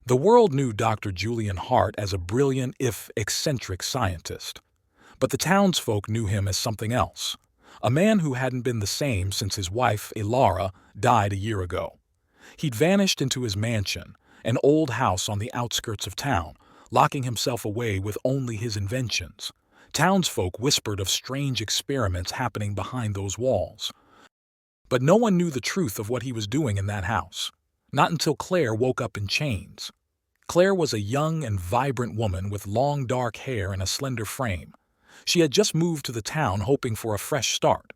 The world knew Dr. Julian Hart as a brilliant, if eccentric, scientist. But the townsfolk knew him as something else. A man who hadn't been the same since his wife, Elara, died a year ago. He'd vanished into his mansion, an old house on the outskirts of town, locking himself away with only his inventions. Townsfolk whispered of strange experiments happening behind those walls. But no one knew the truth of what he was doing in that house. Not until Claire woke up in chains. Claire was a young and vibrant woman with long dark hair and a slender frame. She had just moved to the town hoping for a fresh start.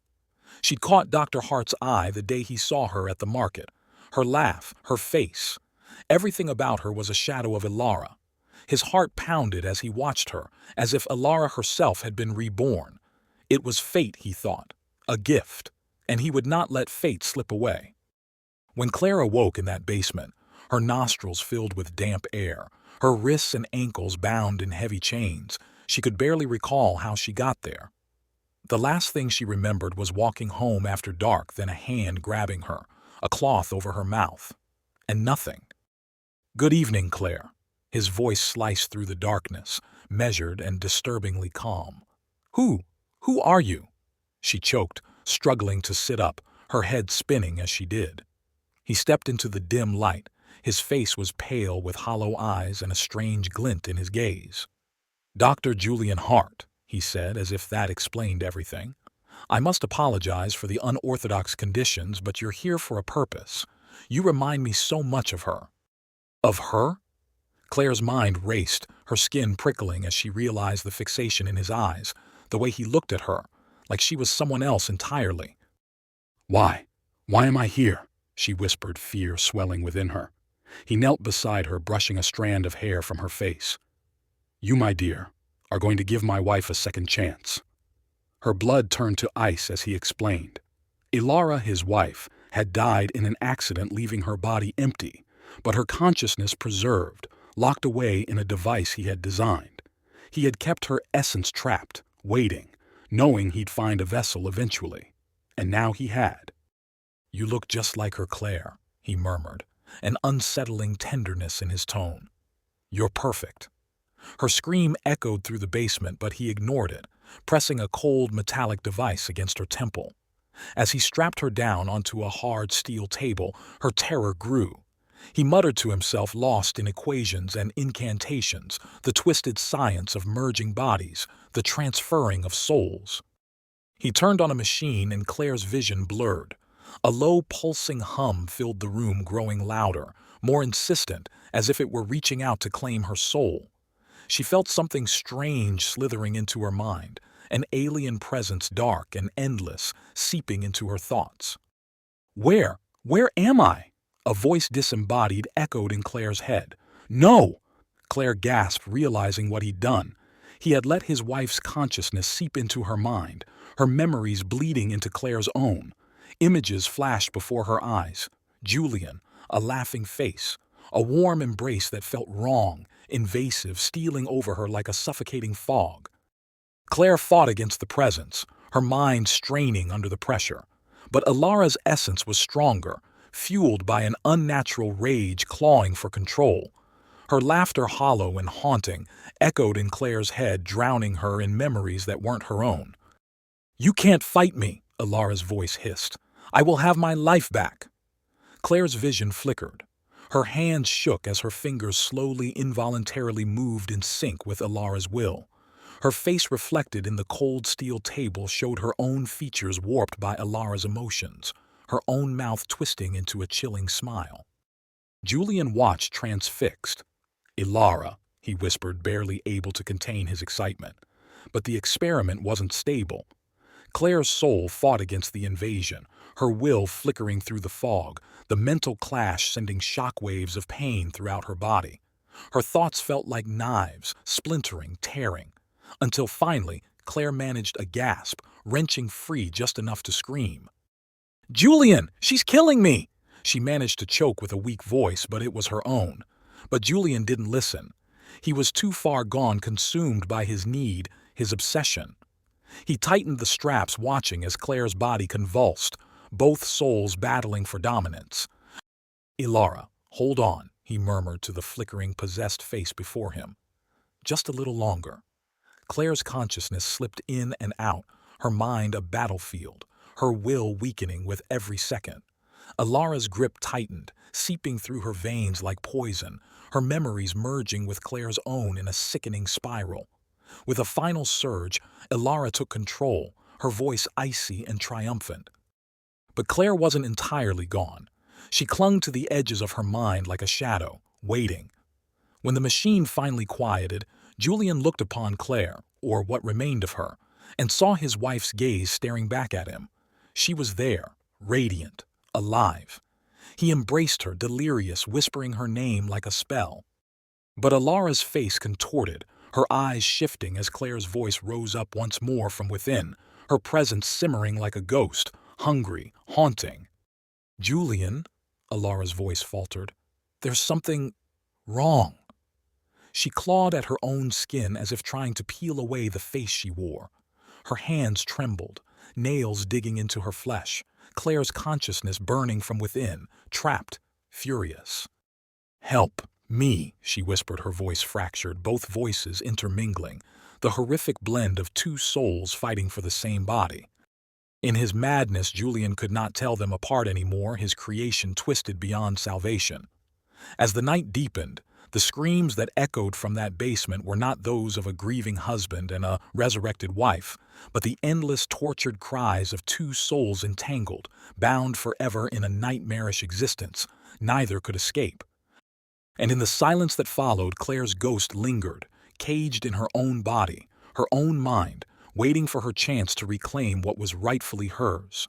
She'd caught Dr. Hart's eye the day he saw her at the market. Her laugh, her face. Everything about her was a shadow of Elara. His heart pounded as he watched her, as if Elara herself had been reborn. It was fate, he thought. A gift. And he would not let fate slip away. When Claire awoke in that basement, her nostrils filled with damp air, her wrists and ankles bound in heavy chains, she could barely recall how she got there. The last thing she remembered was walking home after dark, then a hand grabbing her, a cloth over her mouth, and nothing. "Good evening, Claire." His voice sliced through the darkness, measured and disturbingly calm. Who are you?" She choked, struggling to sit up, her head spinning as she did. He stepped into the dim light. His face was pale with hollow eyes and a strange glint in his gaze. "Dr. Julian Hart," he said, as if that explained everything. "I must apologize for the unorthodox conditions, but you're here for a purpose. You remind me so much of her." "Of her?" Claire's mind raced, her skin prickling as she realized the fixation in his eyes, the way he looked at her, like she was someone else entirely. "Why? Why am I here?" she whispered, fear swelling within her. He knelt beside her, brushing a strand of hair from her face. "You, my dear, are going to give my wife a second chance." Her blood turned to ice as he explained. Elara, his wife, had died in an accident, leaving her body empty, but her consciousness preserved, locked away in a device he had designed. He had kept her essence trapped, waiting, knowing he'd find a vessel eventually. And now he had. "You look just like her, Claire," he murmured, an unsettling tenderness in his tone. "You're perfect." Her scream echoed through the basement, but he ignored it, pressing a cold metallic device against her temple. As he strapped her down onto a hard steel table, her terror grew. He muttered to himself, lost in equations and incantations, the twisted science of merging bodies, the transferring of souls. He turned on a machine and Claire's vision blurred. A low pulsing hum filled the room, growing louder, more insistent, as if it were reaching out to claim her soul. She felt something strange slithering into her mind, an alien presence, dark and endless, seeping into her thoughts. Where am I?" A voice disembodied echoed in Claire's head. "No!" Claire gasped, realizing what he'd done. He had let his wife's consciousness seep into her mind, her memories bleeding into Claire's own. Images flashed before her eyes. Julian, a laughing face, a warm embrace that felt wrong, invasive, stealing over her like a suffocating fog. Claire fought against the presence, her mind straining under the pressure. But Elara's essence was stronger, fueled by an unnatural rage clawing for control. Her laughter, hollow and haunting, echoed in Claire's head, drowning her in memories that weren't her own. "You can't fight me," Elara's voice hissed. "I will have my life back." Claire's vision flickered. Her hands shook as her fingers slowly, involuntarily moved in sync with Elara's will. Her face, reflected in the cold steel table, showed her own features warped by Elara's emotions, her own mouth twisting into a chilling smile. Julian watched, transfixed. "Elara," he whispered, barely able to contain his excitement. But the experiment wasn't stable. Claire's soul fought against the invasion, her will flickering through the fog, the mental clash sending shockwaves of pain throughout her body. Her thoughts felt like knives, splintering, tearing. Until finally, Claire managed a gasp, wrenching free just enough to scream. "Julian, she's killing me!" She managed to choke with a weak voice, but it was her own. But Julian didn't listen. He was too far gone, consumed by his need, his obsession. He tightened the straps, watching as Claire's body convulsed, both souls battling for dominance. "Elara, hold on," he murmured to the flickering, possessed face before him. Just a little longer. Claire's consciousness slipped in and out, her mind a battlefield, her will weakening with every second. Elara's grip tightened, seeping through her veins like poison, her memories merging with Claire's own in a sickening spiral. With a final surge, Elara took control, her voice icy and triumphant. But Claire wasn't entirely gone. She clung to the edges of her mind like a shadow, waiting. When the machine finally quieted, Julian looked upon Claire, or what remained of her, and saw his wife's gaze staring back at him. She was there, radiant, alive. He embraced her, delirious, whispering her name like a spell. But Elara's face contorted, her eyes shifting as Claire's voice rose up once more from within, her presence simmering like a ghost, hungry, haunting. "Julian," Elara's voice faltered, "there's something wrong." She clawed at her own skin as if trying to peel away the face she wore. Her hands trembled, nails digging into her flesh, Claire's consciousness burning from within, trapped, furious. "Help me," she whispered, her voice fractured, both voices intermingling, the horrific blend of two souls fighting for the same body. In his madness, Julian could not tell them apart anymore, his creation twisted beyond salvation. As the night deepened, the screams that echoed from that basement were not those of a grieving husband and a resurrected wife, but the endless tortured cries of two souls entangled, bound forever in a nightmarish existence. Neither could escape. And in the silence that followed, Claire's ghost lingered, caged in her own body, her own mind, waiting for her chance to reclaim what was rightfully hers.